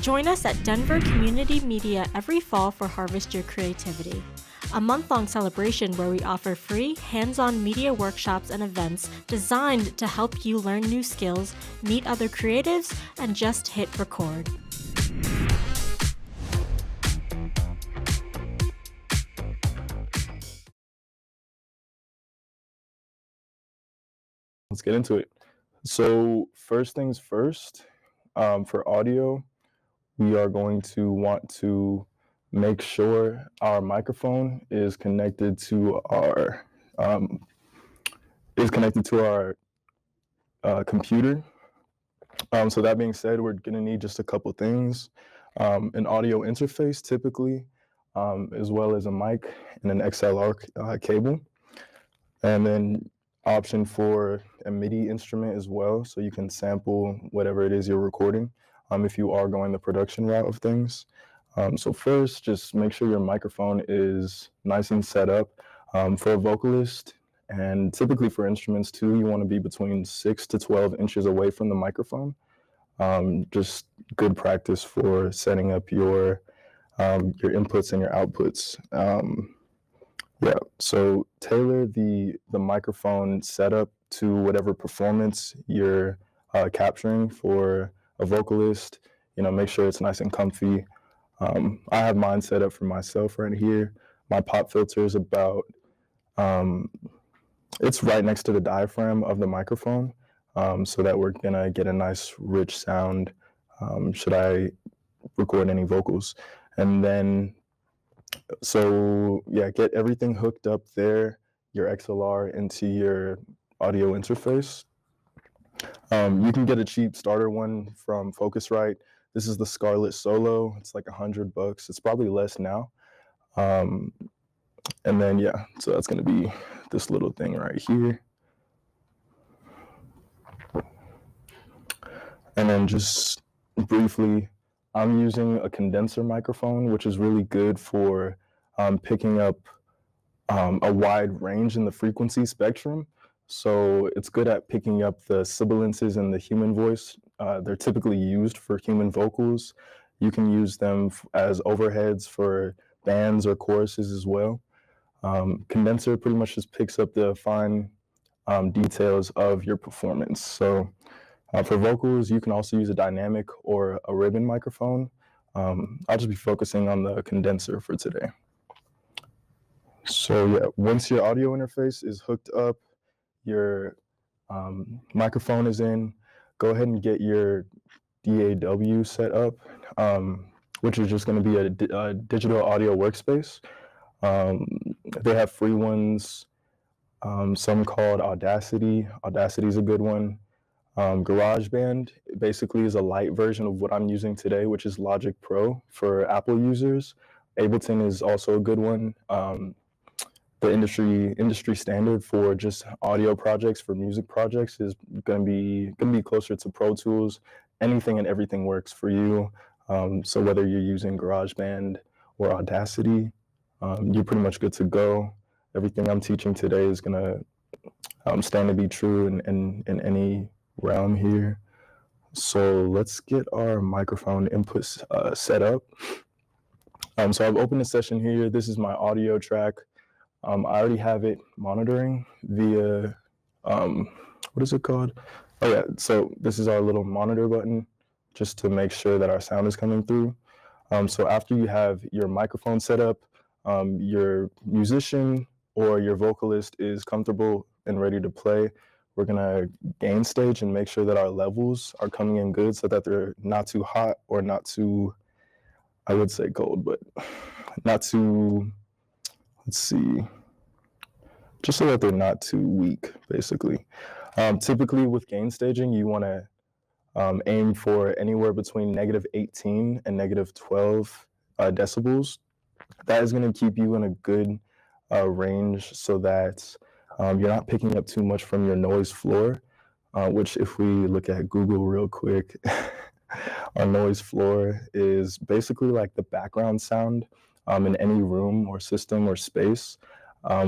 Join us at Denver Community Media every fall for Harvest Your Creativity, a month-long celebration where we offer free, hands-on media workshops and events designed to help you learn new skills, meet other creatives, and just hit record. Let's get into it. So first things first, for audio, we are going to want to make sure our microphone is connected to our computer. So that being said, we're going to need just a couple things: an audio interface, typically, as well as a mic and an XLR cable, and then option for a MIDI instrument as well, so you can sample whatever it is you're recording if you are going the production route of things. So first, just make sure your microphone is nice and set up. For a vocalist, and typically for instruments too, you want to be between 6 to 12 inches away from the microphone. Just good practice for setting up your inputs and your outputs. Yeah, so tailor the microphone setup to whatever performance you're capturing. For a vocalist, make sure it's nice and comfy. I have mine set up for myself right here. My pop filter is about, it's right next to the diaphragm of the microphone, so that we're gonna get a nice rich sound should I record any vocals. And then, so yeah, get everything hooked up there, your XLR into your audio interface. You can get a cheap starter one from Focusrite. This is the Scarlett Solo. It's like $100. It's probably less now. And then, yeah, so that's gonna be this little thing right here. And then just briefly, I'm using a condenser microphone, which is really good for picking up a wide range in the frequency spectrum. So it's good at picking up the sibilances in the human voice. They're typically used for human vocals. You can use them as overheads for bands or choruses as well. Condenser pretty much just picks up the fine details of your performance. So for vocals, you can also use a dynamic or a ribbon microphone. I'll just be focusing on the condenser for today. So yeah, once your audio interface is hooked up, your microphone is in, go ahead and get your DAW set up, which is just going to be a digital audio workspace. They have free ones, some called Audacity. Audacity is a good one. GarageBand basically is a light version of what I'm using today, which is Logic Pro for Apple users. Ableton is also a good one. The industry standard for just audio projects, for music projects, is gonna be closer to Pro Tools. Anything and everything works for you. So whether you're using GarageBand or Audacity, you're pretty much good to go. Everything I'm teaching today is gonna stand to be true in any realm here. So let's get our microphone inputs set up. So I've opened a session here. This is my audio track. I already have it monitoring via, what is it called? Oh yeah, so this is our little monitor button, just to make sure that our sound is coming through. So after you have your microphone set up, your musician or your vocalist is comfortable and ready to play, we're gonna gain stage and make sure that our levels are coming in good, so that they're not too hot or not too, I would say cold, but not too, let's see, just so that they're not too weak, basically. Typically with gain staging, you wanna aim for anywhere between -18 and -12 decibels. That is gonna keep you in a good range, so that you're not picking up too much from your noise floor, which, if we look at Google real quick, our noise floor is basically like the background sound in any room or system or space,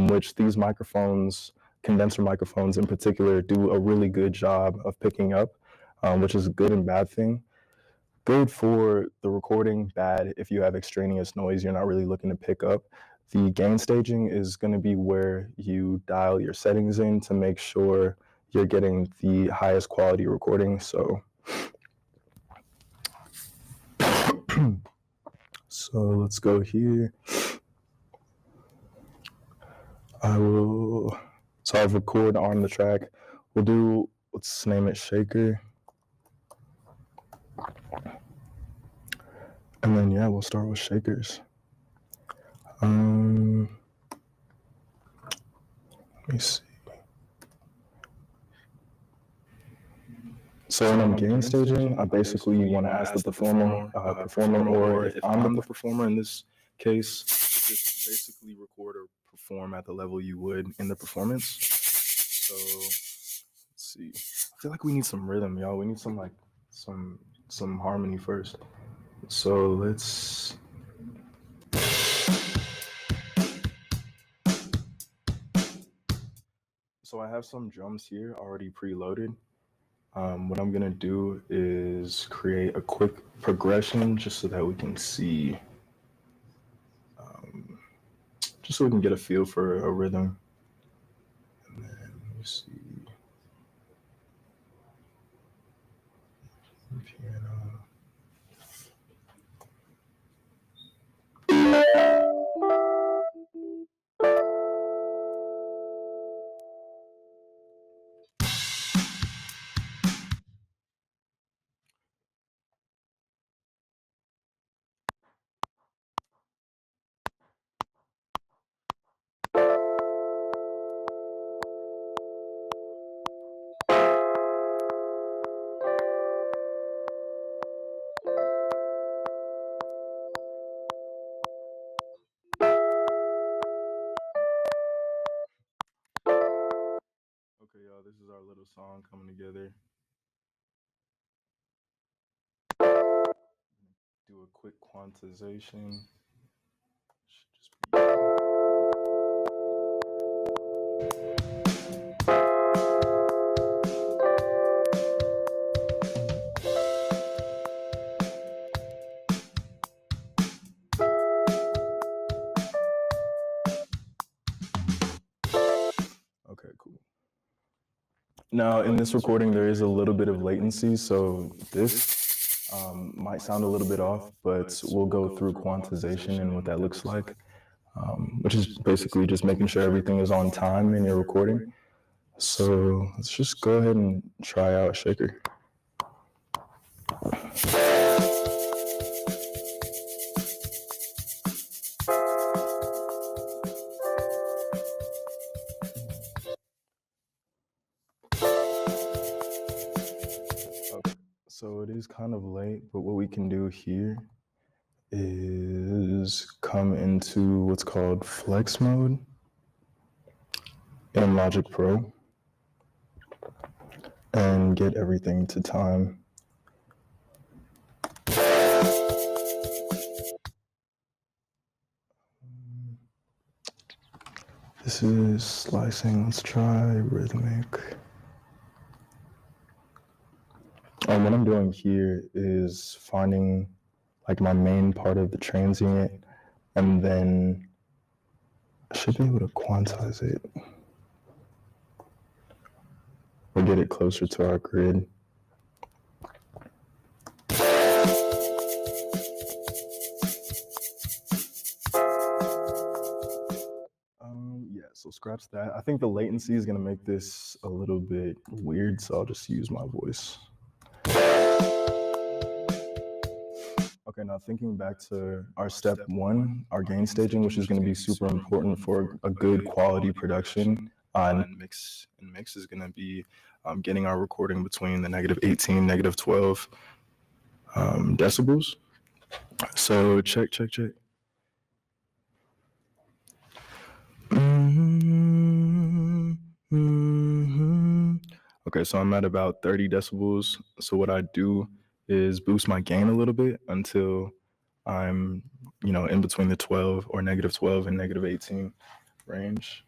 which these microphones, condenser microphones in particular, do a really good job of picking up, which is a good and bad thing. good for the recording, bad if you have extraneous noise you're not really looking to pick up. The gain staging is going to be where you dial your settings in to make sure you're getting the highest quality recording. So let's go here. I'll record on the track. Let's name it Shaker. And then, we'll start with shakers. Let me see. So when I'm gain staging, I basically want to ask the performer, or if I'm the performer in this case, just basically record or perform at the level you would in the performance. So let's see. I feel like we need some rhythm, y'all. We need some harmony first. So let's. So I have some drums here already preloaded. What I'm gonna do is create a quick progression just so that we can see, just so we can get a feel for a rhythm. And then let me see. Piano. Okay, y'all, this is our little song coming together. Do a quick quantization. Should just be... Okay, cool. Now, in this recording, there is a little bit of latency, so this might sound a little bit off, but we'll go through quantization and what that looks like, which is basically just making sure everything is on time in your recording. So let's just go ahead and try out Shaker. Okay, so it is kind of late, but what we can do here is come into what's called flex mode in Logic Pro and get everything to time. This is slicing. Let's try rhythmic. What I'm doing here is finding like my main part of the transient, and then I should be able to quantize it or get it closer to our grid. So scratch that. I think the latency is gonna make this a little bit weird, so I'll just use my voice. Okay, now thinking back to our step one, our gain staging, which is gonna be super important for a good quality production. And mix is gonna be getting our recording between the -18, -12 decibels. So check. Okay, so I'm at about 30 decibels. So what I do is boost my gain a little bit until I'm, in between the 12 or -12 and -18 range.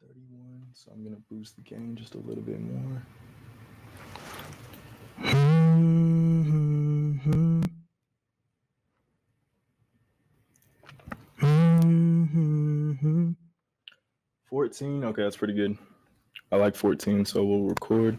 31, so I'm gonna boost the gain just a little bit more. Mm-hmm. 14, okay, that's pretty good. I like 14, so we'll record.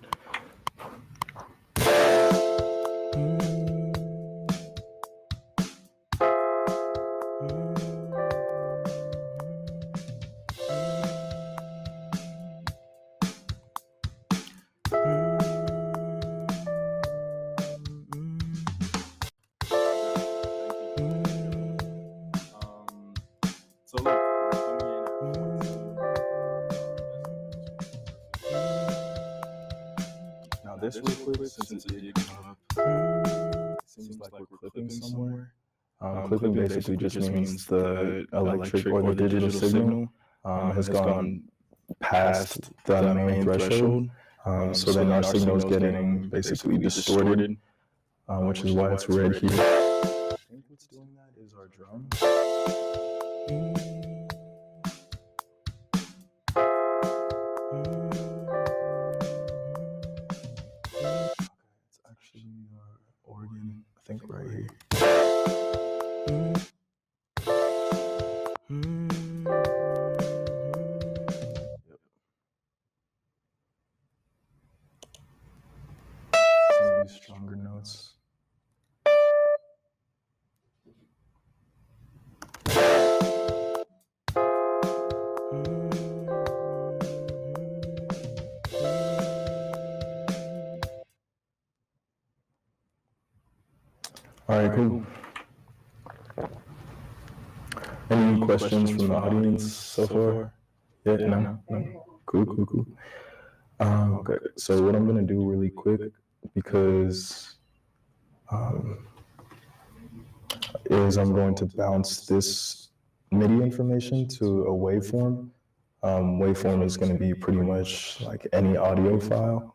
So look, we're coming in at 14. Now this real quick, since it did come up, it seems like we're clipping somewhere. Clipping basically just means the electric or the digital signal has gone past the main threshold. So then our signal is getting basically distorted, which is why it's red here. I think what's doing that is our drum. It's actually our organ, I think right here. Yep. Some of these stronger notes. All right, cool. Any questions from the audience so far? Yeah, no. Cool. Okay, so what I'm gonna do really quick, because is I'm going to bounce this MIDI information to a waveform. Waveform is going to be pretty much like any audio file,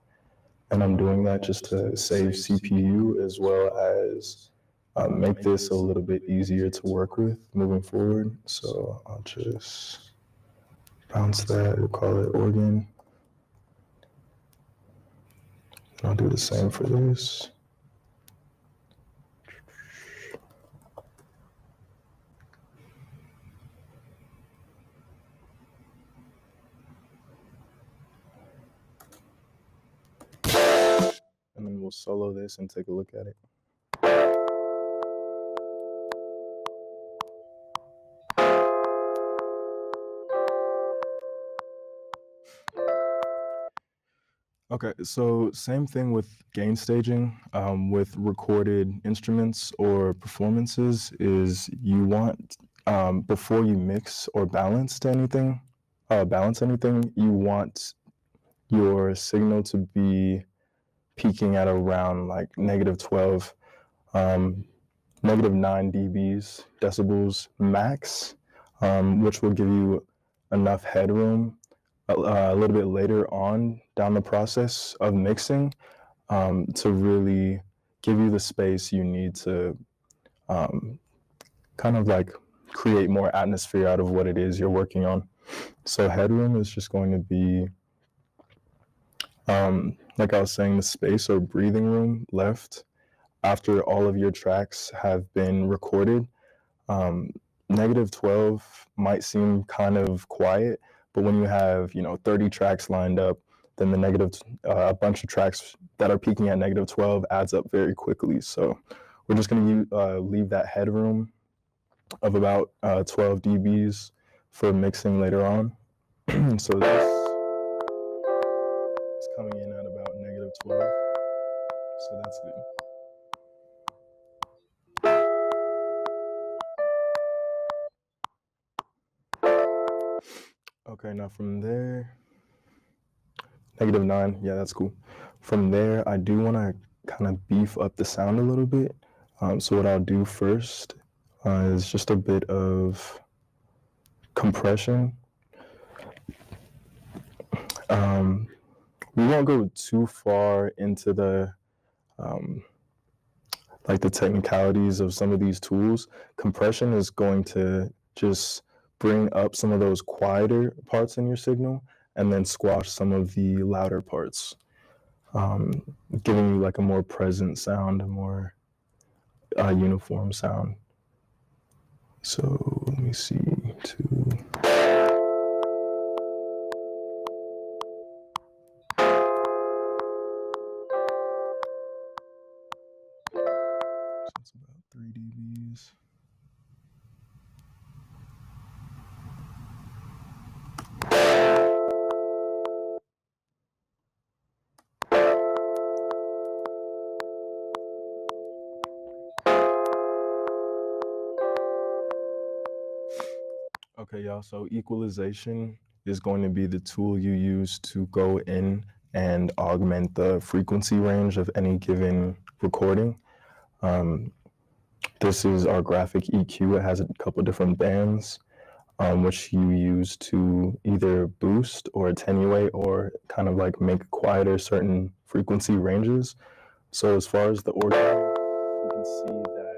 and I'm doing that just to save CPU as well as make this a little bit easier to work with moving forward. So I'll just bounce that, we'll call it organ. And I'll do the same for this. And then we'll solo this and take a look at it. Okay, so same thing with gain staging with recorded instruments or performances is you want, before you mix or balance anything, you want your signal to be peaking at around like -12, -9 dBs, decibels max, which will give you enough headroom a little bit later on down the process of mixing to really give you the space you need to kind of like create more atmosphere out of what it is you're working on. So headroom is just going to be, like I was saying, the space or breathing room left after all of your tracks have been recorded. -12 might seem kind of quiet, but when you have 30 tracks lined up, then a bunch of tracks that are peaking at -12 adds up very quickly. So we're just going to leave that headroom of about 12 dBs for mixing later on. So this is coming in at about -12, so that's good. Okay, now from there, -9, yeah, that's cool. From there, I do want to kind of beef up the sound a little bit. So what I'll do first is just a bit of compression. We won't go too far into the like the technicalities of some of these tools. Compression is going to just bring up some of those quieter parts in your signal and then squash some of the louder parts, giving you like a more present sound, a more uniform sound. So let me see. So it's about 3 dBs. Okay, y'all, so equalization is going to be the tool you use to go in and augment the frequency range of any given recording. This is our graphic EQ. It has a couple different bands, which you use to either boost or attenuate or kind of like make quieter certain frequency ranges. So as far as the organ, you can see that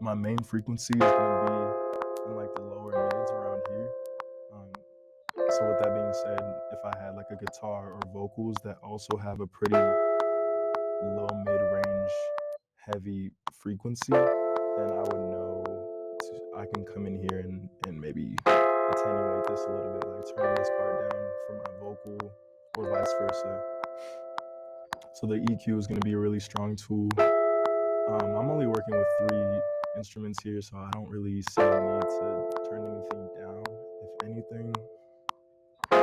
my main frequency is going to be in like the lower mids around here. So with that being said, if I had like a guitar or vocals that also have a pretty low mid-range heavy frequency, then I would know I can come in here and maybe attenuate this a little bit, like turn this part down for my vocal or vice versa. So the EQ is going to be a really strong tool. I'm only working with 3 instruments here, so I don't really see a need to turn anything down. If anything, I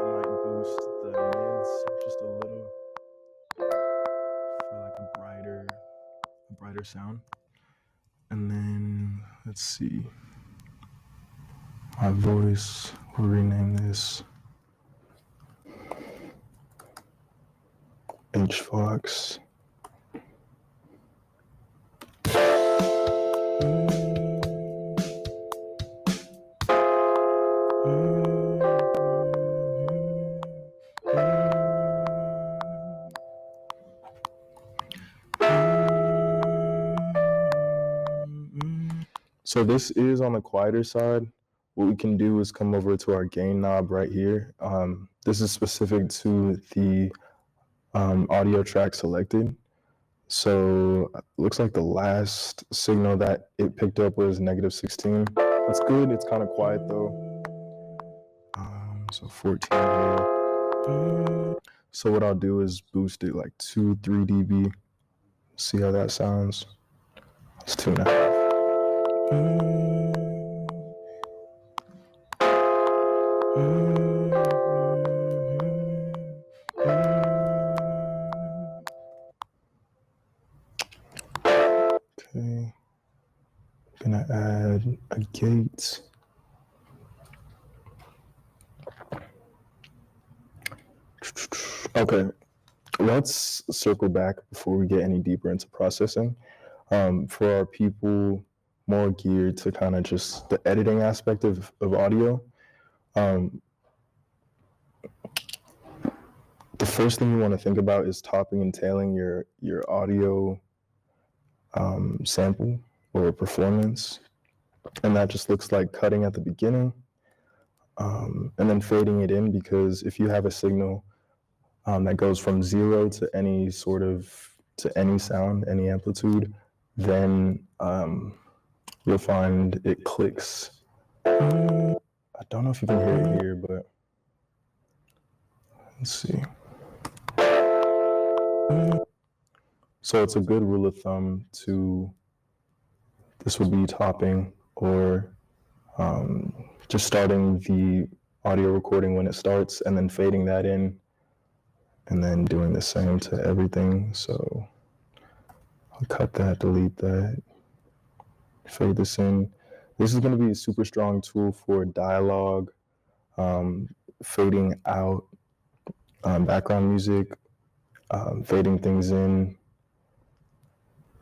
might boost the mids just a little for like a brighter sound. And then let's see, my voice, we'll rename this H-Fox. So this is on the quieter side. What we can do is come over to our gain knob right here. This is specific to the audio track selected. So it looks like the last signal that it picked up was -16. That's good. It's kind of quiet though. So 14 here. So what I'll do is boost it like 2-3 dB. See how that sounds. It's 2.5. Okay, gonna add a gate. Okay, let's circle back before we get any deeper into processing. For our people more geared to kind of just the editing aspect of audio, the first thing you want to think about is topping and tailing your audio sample or performance. And that just looks like cutting at the beginning and then fading it in, because if you have a signal that goes from 0 to any sound, any amplitude, then you'll find it clicks. I don't know if you can hear it here, but let's see. So it's a good rule of thumb this would be topping or just starting the audio recording when it starts and then fading that in and then doing the same to everything. So I'll cut that, delete that, fade this in. This is going to be a super strong tool for dialogue, fading out background music, fading things in.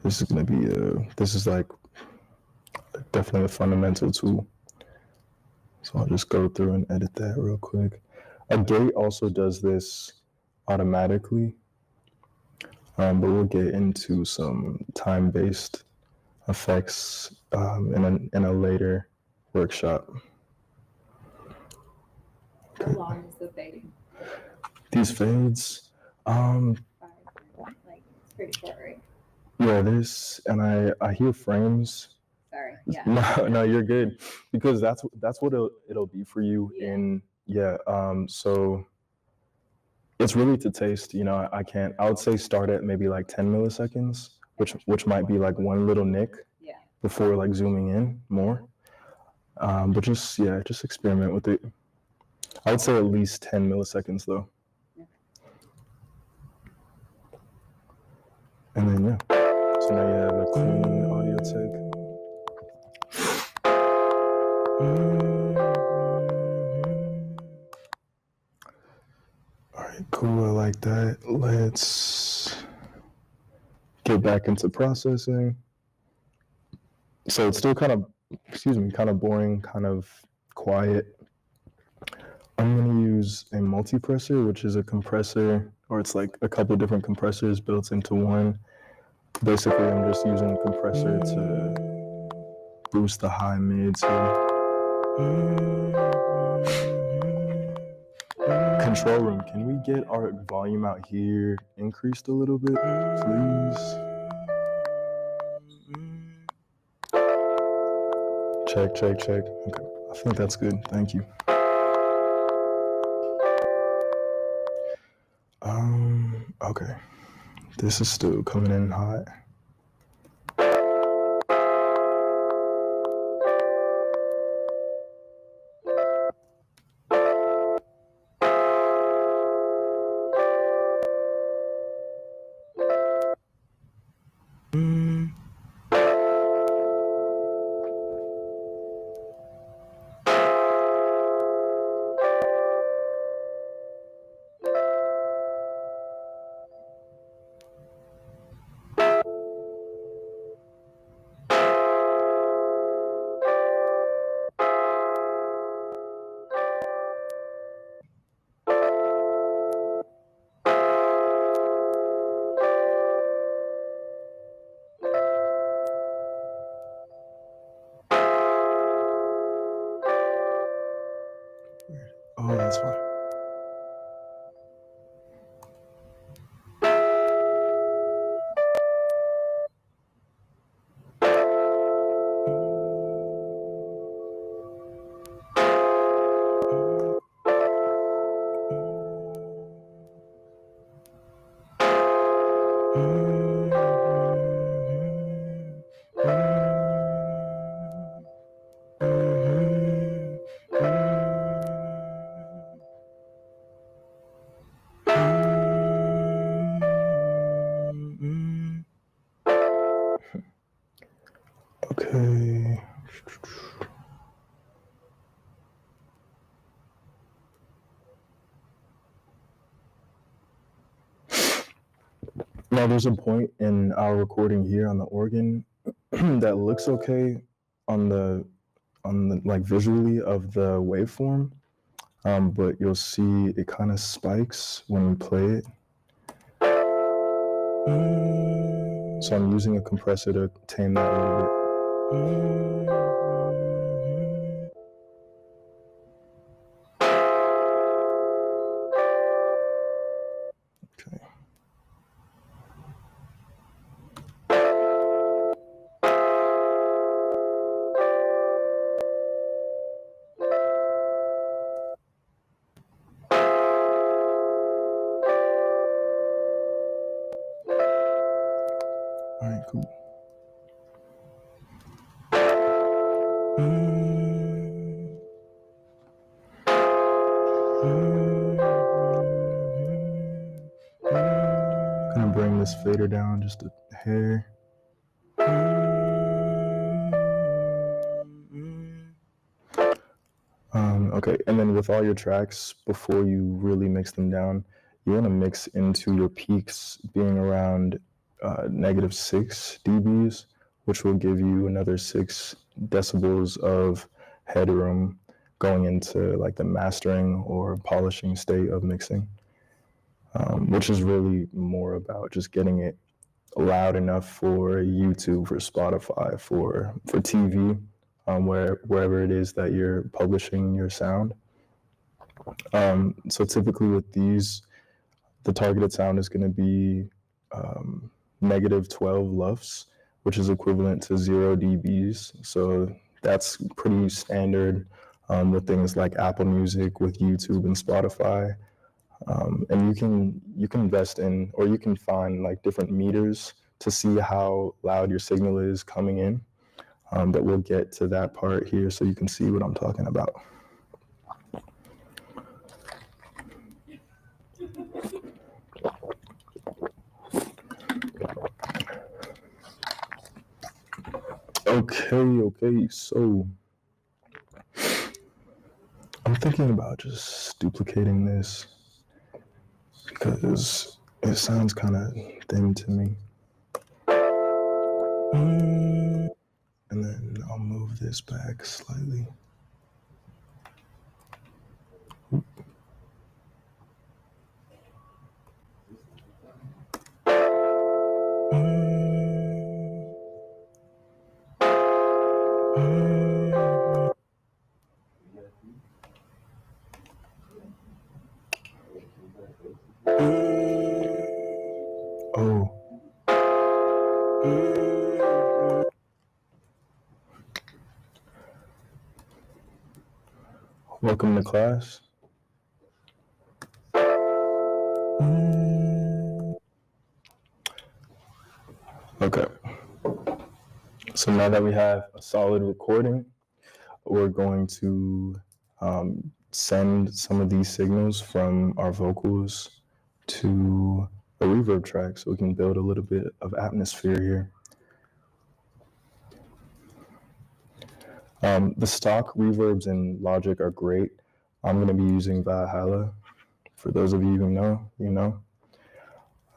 This is going to be this is like definitely a fundamental tool. So I'll just go through and edit that real quick. A gate also does this automatically, but we'll get into some time-based effects in a later workshop. How long is the fade? These fades, 5 like it's pretty short, right? yeah, and I hear frames. Sorry. Yeah. No, you're good, because that's what it'll be for you. So it's really to taste. I would say start at maybe like 10 milliseconds, which might be like one little nick before like zooming in more. But just experiment with it. I would say at least 10 milliseconds though. And then so now you have a clean audio take. All right, cool. I like that. Let's get back into processing. So it's still kind of boring, kind of quiet. I'm going to use a multipressor, which is a compressor, or it's like a couple different compressors built into one. Basically, I'm just using a compressor to boost the high mids here. Control room, can we get our volume out here increased a little bit, please? Check. Okay, I think that's good. Thank you. Okay. This is still coming in hot. Oh, that's fine. Okay. Now there's a point in our recording here on the organ that looks okay on the like visually of the waveform, but you'll see it kind of spikes when we play it. So I'm using a compressor to tame that a little bit. Okay. All right, cool. Gonna bring this fader down just a hair. Okay, and then with all your tracks, before you really mix them down, you want to mix into your peaks being around -6 dBs, which will give you another 6 decibels of headroom going into like the mastering or polishing state of mixing, which is really more about just getting it loud enough for YouTube, for Spotify, for TV, wherever it is that you're publishing your sound. So typically with these, the targeted sound is going to be negative 12 LUFS, which is equivalent to 0 dBs. So that's pretty standard with things like Apple Music, with YouTube and Spotify. And you can invest in, or you can find like different meters to see how loud your signal is coming in. But we'll get to that part here so you can see what I'm talking about. Okay, so I'm thinking about just duplicating this because it sounds kind of thin to me. And then I'll move this back slightly. Oh. Welcome to class. Okay. So now that we have a solid recording, we're going to send some of these signals from our vocals to a reverb track so we can build a little bit of atmosphere here. The stock reverbs in Logic are great. I'm going to be using Valhalla. For those of you who know, you know.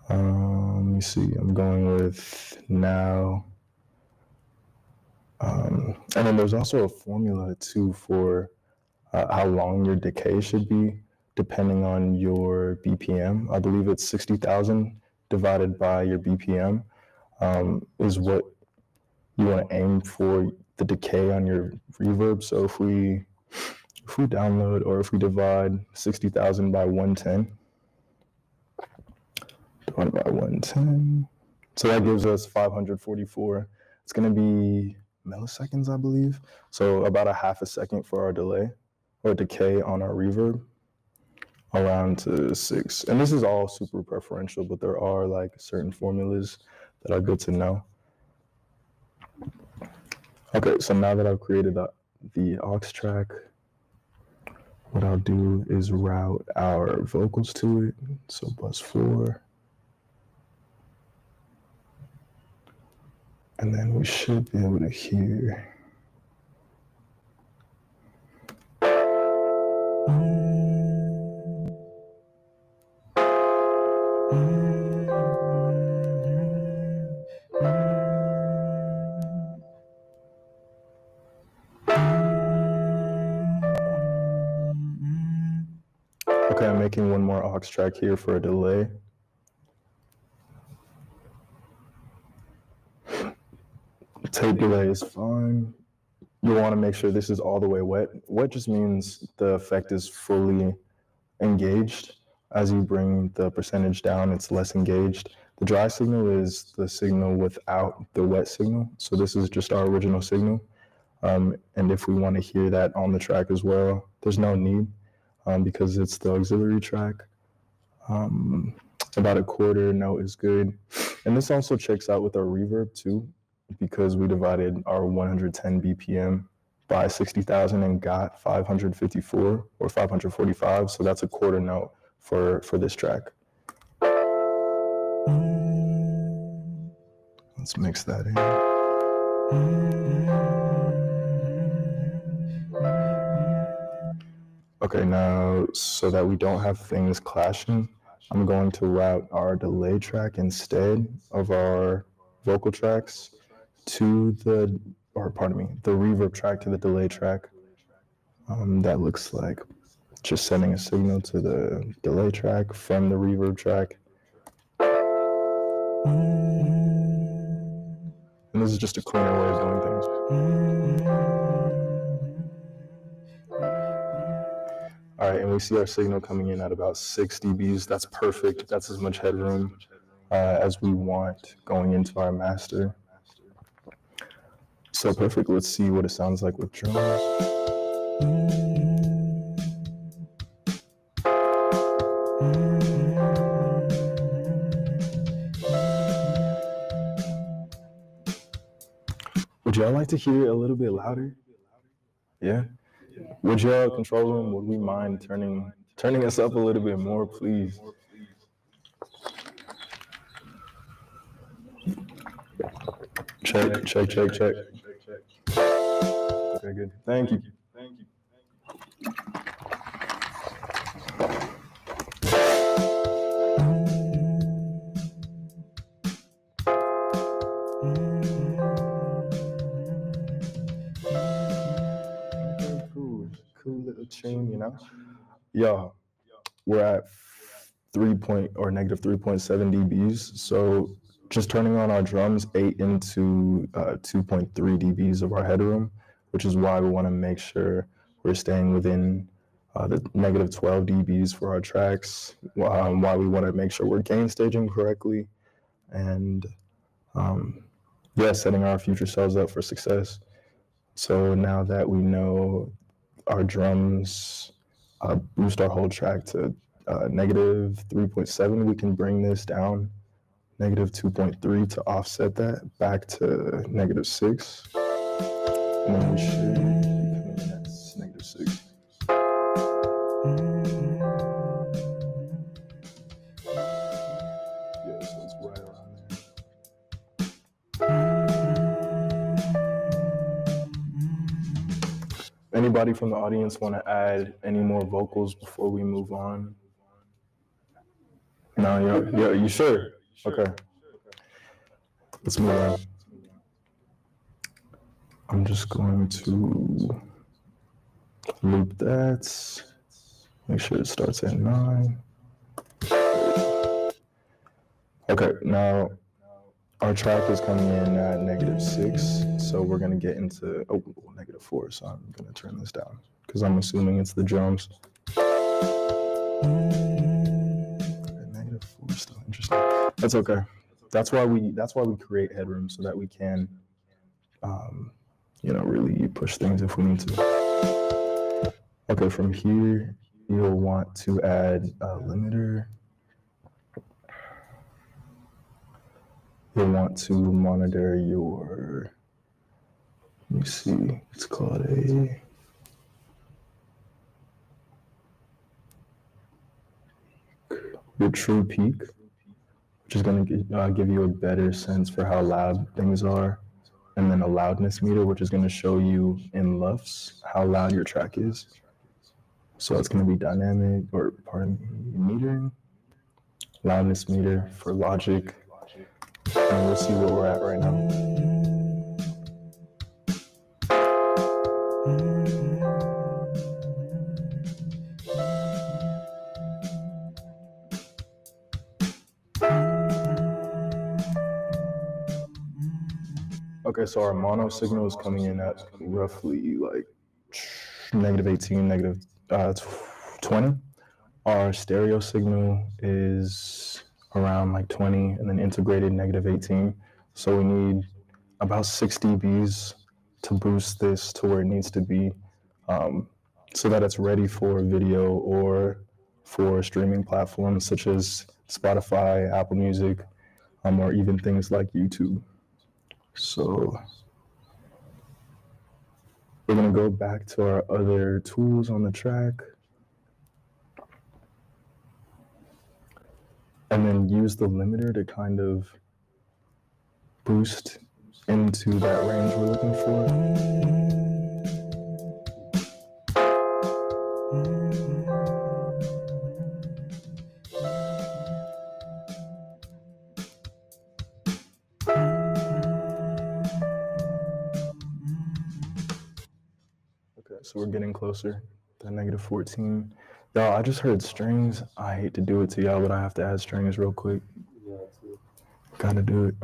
Let me see, I'm going with now. And then there's also a formula too for how long your decay should be, depending on your BPM. I believe it's 60,000 divided by your BPM is what you want to aim for the decay on your reverb. So if we download, or if we divide 60,000 by 110, divided by 110, so that gives us 544. It's going to be milliseconds, I believe. So about a half a second for our delay or decay on our reverb, around to 6. And this is all super preferential, but there are like certain formulas that are good to know. Okay, so now that I've created the aux track, what I'll do is route our vocals to it. So bus 4. And then we should be able to hear. Okay, I'm making one more aux track here for a delay. Tape delay is fine. You want to make sure this is all the way wet. Wet just means the effect is fully engaged. As you bring the percentage down, it's less engaged. The dry signal is the signal without the wet signal. So this is just our original signal. And if we want to hear that on the track as well, there's no need because it's the auxiliary track. About a quarter note is good. And this also checks out with our reverb too, because we divided our 110 BPM by 60,000 and got 554 or 545. So that's a quarter note for this track. Let's mix that in. Okay, now so that we don't have things clashing, I'm going to route our delay track instead of our vocal tracks to the reverb track to the delay track. That looks like just sending a signal to the delay track from the reverb track. And this is just a cleaner way of doing things. All right, and we see our signal coming in at about 6 dBs. That's perfect. That's as much headroom as we want going into our master. So perfect. Let's see what it sounds like with drums. Would y'all like to hear it a little bit louder? Yeah? Would y'all, control room, would we mind turning us up a little bit more, please? Check. Okay, good. Thank you. Cool little tune, you know? Y'all, we're at negative 3.7 dBs. So just turning on our drums ate into 2.3 dBs of our headroom, which is why we want to make sure we're staying within the negative 12 dBs for our tracks, why we want to make sure we're gain staging correctly, and setting our future selves up for success. So now that we know our drums boost our whole track to negative 3.7, we can bring this down negative 2.3 to offset that back to negative 6. And then we should be coming in at negative 6. Yeah, so it's right around there. Anybody from the audience want to add any more vocals before we move on? No, you sure? Okay. Let's move on. I'm just going to loop that. Make sure it starts at 9. Okay, now our track is coming in at negative 6, so we're going to get into negative 4. So I'm going to turn this down because I'm assuming it's the drums. Negative 4 is still interesting. That's okay. That's why we create headroom, so that we can really push things if we need to. Okay, from here you'll want to add a limiter. You'll want to monitor your, let me see, it's called your true peak, which is going to give you a better sense for how loud things are. And then a loudness meter, which is going to show you in LUFS how loud your track is. So it's going to be metering, loudness meter for Logic, and we'll see where we're at right now. Okay, so our mono signal is coming in at roughly like negative 18, negative 20. Our stereo signal is around like 20, and then integrated negative 18. So we need about 6 dBs to boost this to where it needs to be, so that it's ready for video or for streaming platforms such as Spotify, Apple Music, or even things like YouTube. So we're going to go back to our other tools on the track and then use the limiter to kind of boost into that range we're looking for. Okay, so we're getting closer to negative 14. Y'all, I just heard strings. I hate to do it to y'all, but I have to add strings real quick. Gotta do it.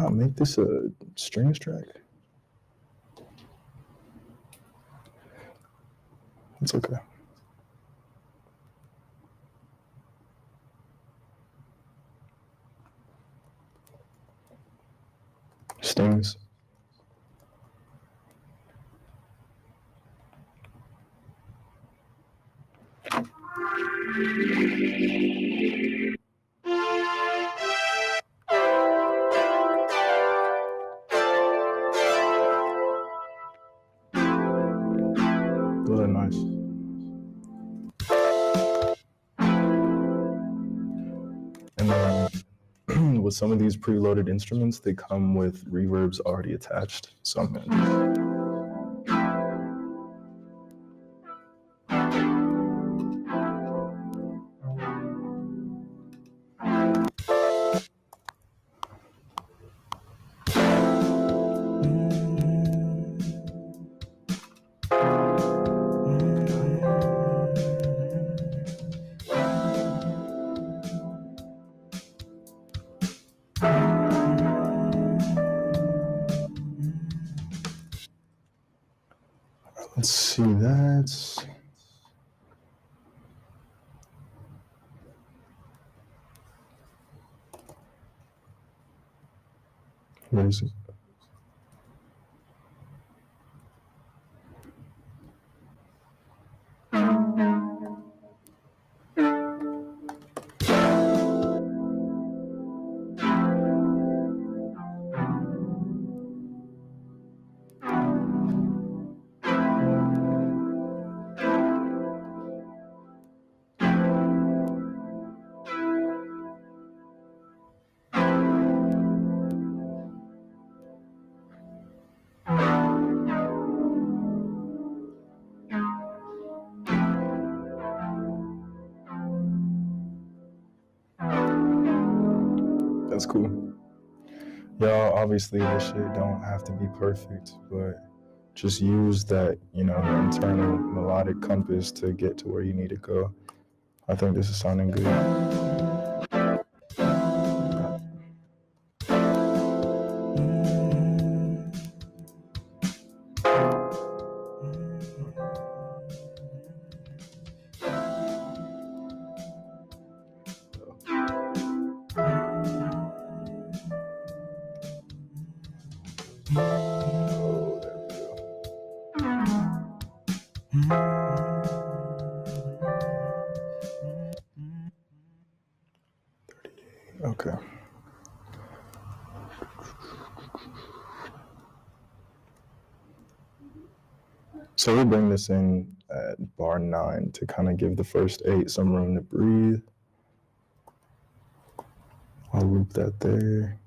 not make this a strings track? It's okay. Stings. Those are nice. And then with some of these preloaded instruments, they come with reverbs already attached. So I'm gonna let's see that. Where is it? That's cool. Y'all, obviously this shit don't have to be perfect, but just use that, internal melodic compass to get to where you need to go. I think this is sounding good. Oh, there we go. Okay. So we bring this in at bar 9 to kind of give the first 8 some room to breathe. I'll loop that there.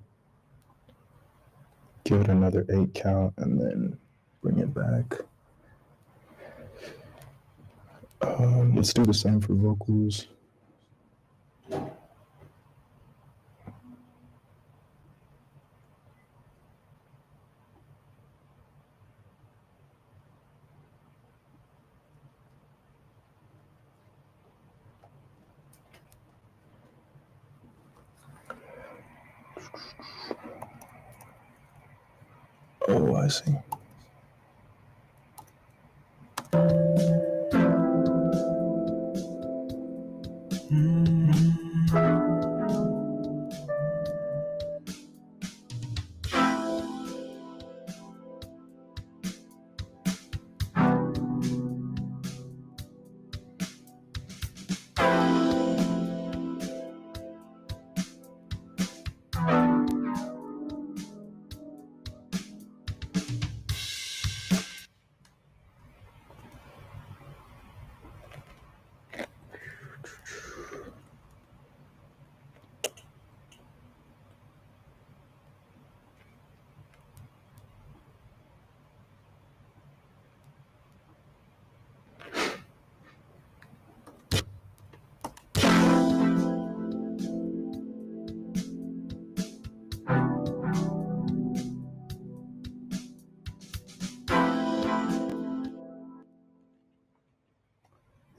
Give it another 8 count and then bring it back. Let's do the same for vocals. Oh, I see.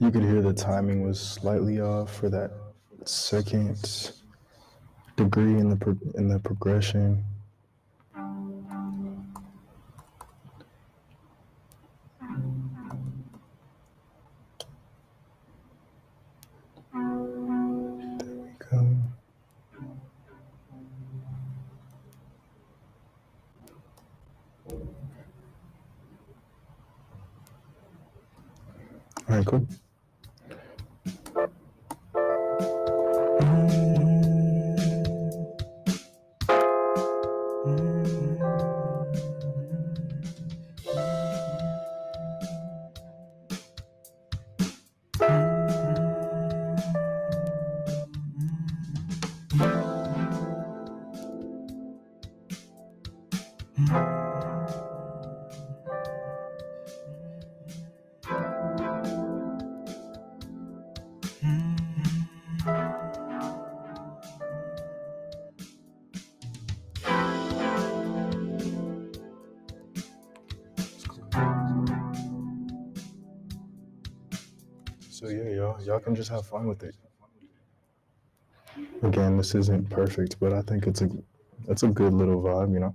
You could hear the timing was slightly off for that second degree in the progression. All right, cool. So yeah, y'all can just have fun with it. Again, this isn't perfect, but I think it's a good little vibe, you know.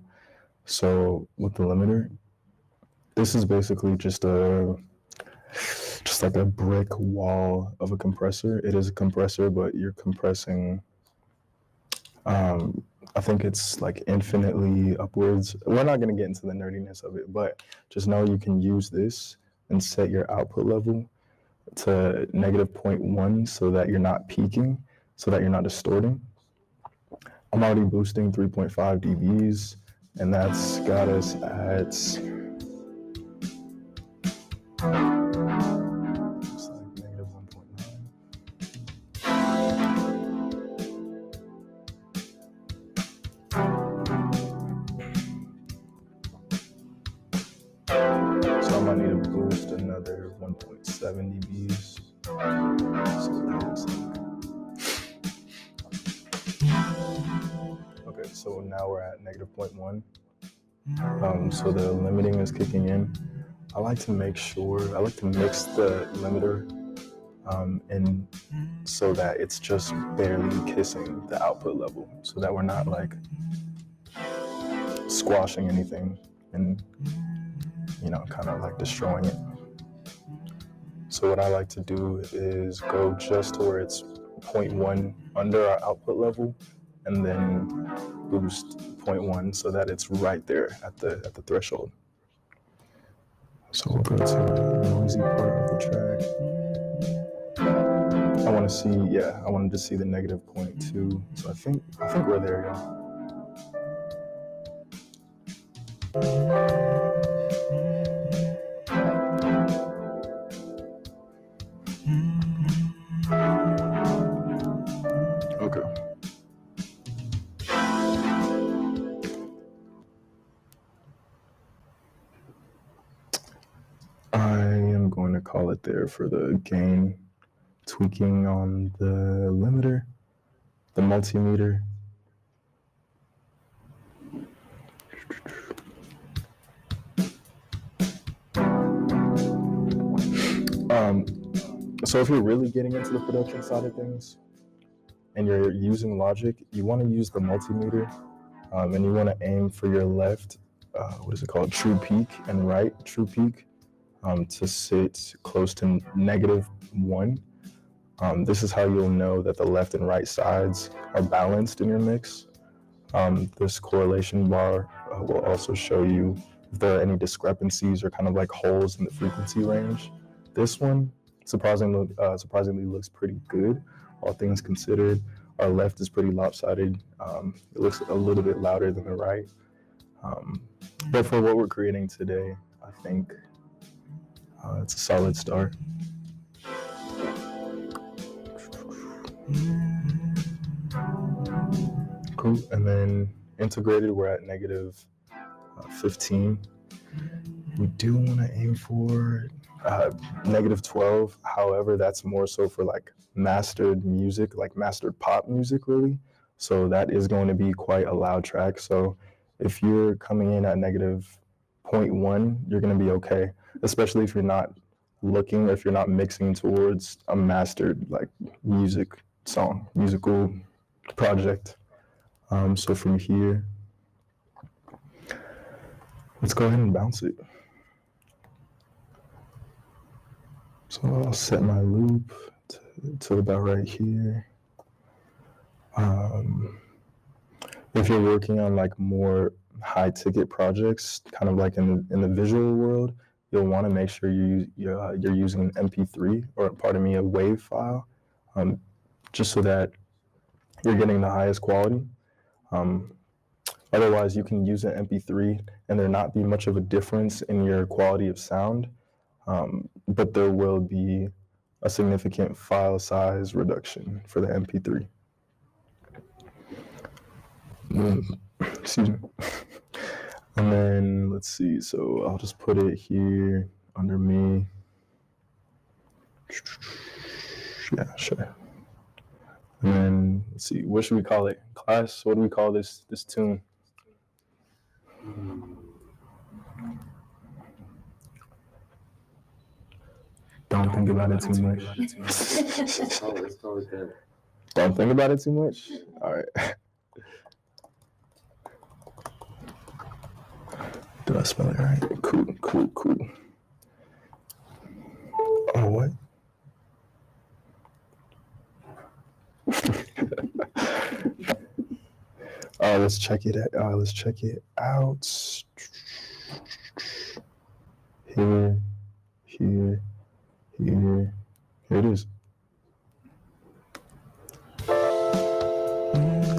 So with the limiter, this is basically just like a brick wall of a compressor. It is a compressor, but you're compressing. I think it's like infinitely upwards. We're not going to get into the nerdiness of it, but just know you can use this and set your output level to negative 0.1 so that you're not peaking, so that you're not distorting. I'm already boosting 3.5 dBs, and that's got us at it's like negative 1.9. So I might need to boost another 1.7 dBs. So that looks like. Okay, so now we're at negative 0.1. So the limiting is kicking in. I like to mix the limiter in so that it's just barely kissing the output level, so that we're not like squashing anything and, you know, kind of like destroying it. So what I like to do is go just to where it's 0.1 under our output level, and then boost 0.1 so that it's right there at the threshold. So we'll go to the noisy part of the track. I wanted to see the negative 0.2. So I think we're there, y'all. Okay. I am going to call it there for the gain tweaking on the limiter, the multimeter. So if you're really getting into the production side of things and you're using Logic, you want to use the multimeter, and you want to aim for your left, true peak, and right, true peak, to sit close to negative 1. This is how you'll know that the left and right sides are balanced in your mix. This correlation bar will also show you if there are any discrepancies or kind of like holes in the frequency range. This one surprisingly looks pretty good, all things considered. Our left is pretty lopsided. It looks a little bit louder than the right. But for what we're creating today, I think it's a solid start. Cool. And then integrated, we're at negative 15. We do want to aim for negative 12. However, that's more so for like mastered music, like mastered pop music, really. So that is going to be quite a loud track. So if you're coming in at negative 0.1, you're going to be okay, especially if you're not mixing towards a mastered like musical project. So from here, let's go ahead and bounce it. So I'll set my loop to about right here. If you're working on like more high ticket projects, kind of like in the visual world, you'll want to make sure you're using an MP3 or, pardon me, a WAV file, just so that you're getting the highest quality. Otherwise, you can use an MP3 and there not be much of a difference in your quality of sound, but there will be a significant file size reduction for the MP3. Excuse me. And then let's see, so I'll just put it here under me. Yeah, sure. And then let's see, what should we call it? Class, what do we call this tune? Don't think about it too much. Let's call it that. Don't think about it too much? All right. Did I spell it right? Cool. Oh, what? Let's check it out. Here it is.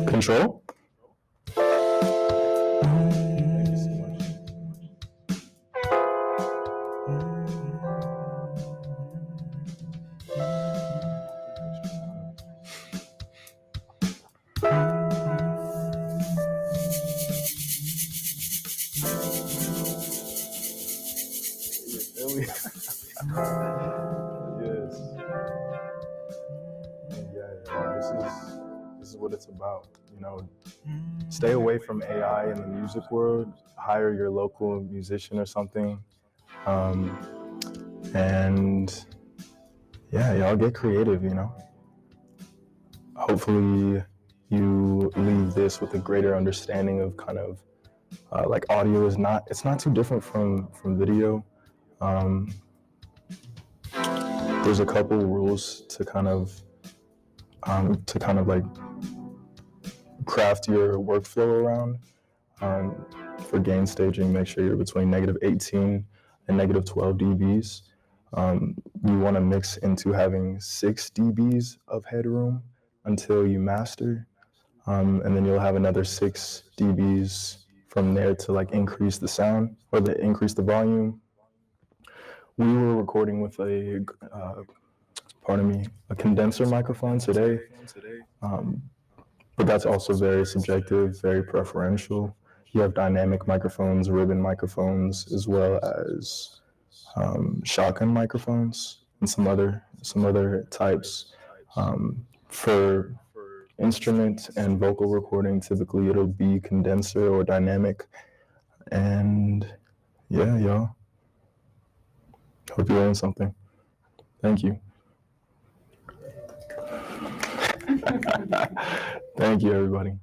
Control. Thank you so much. Yes. This is what it's about. You know, stay away from AI in the music world. Hire your local musician or something, and yeah, y'all get creative. You know. Hopefully, you leave this with a greater understanding of kind of like audio is not. It's not too different from video. There's a couple rules to kind of like craft your workflow around. For gain staging, make sure you're between -18 and -12 dBs. You want to mix into having 6 dBs of headroom until you master, and then you'll have another 6 dBs from there to like increase the sound or increase the volume. We were recording with a condenser microphone today, but that's also very subjective, very preferential. You have dynamic microphones, ribbon microphones, as well as shotgun microphones and some other types. For instrument and vocal recording, typically it'll be condenser or dynamic. And yeah, y'all. Hope you learned something. Thank you. Thank you, everybody.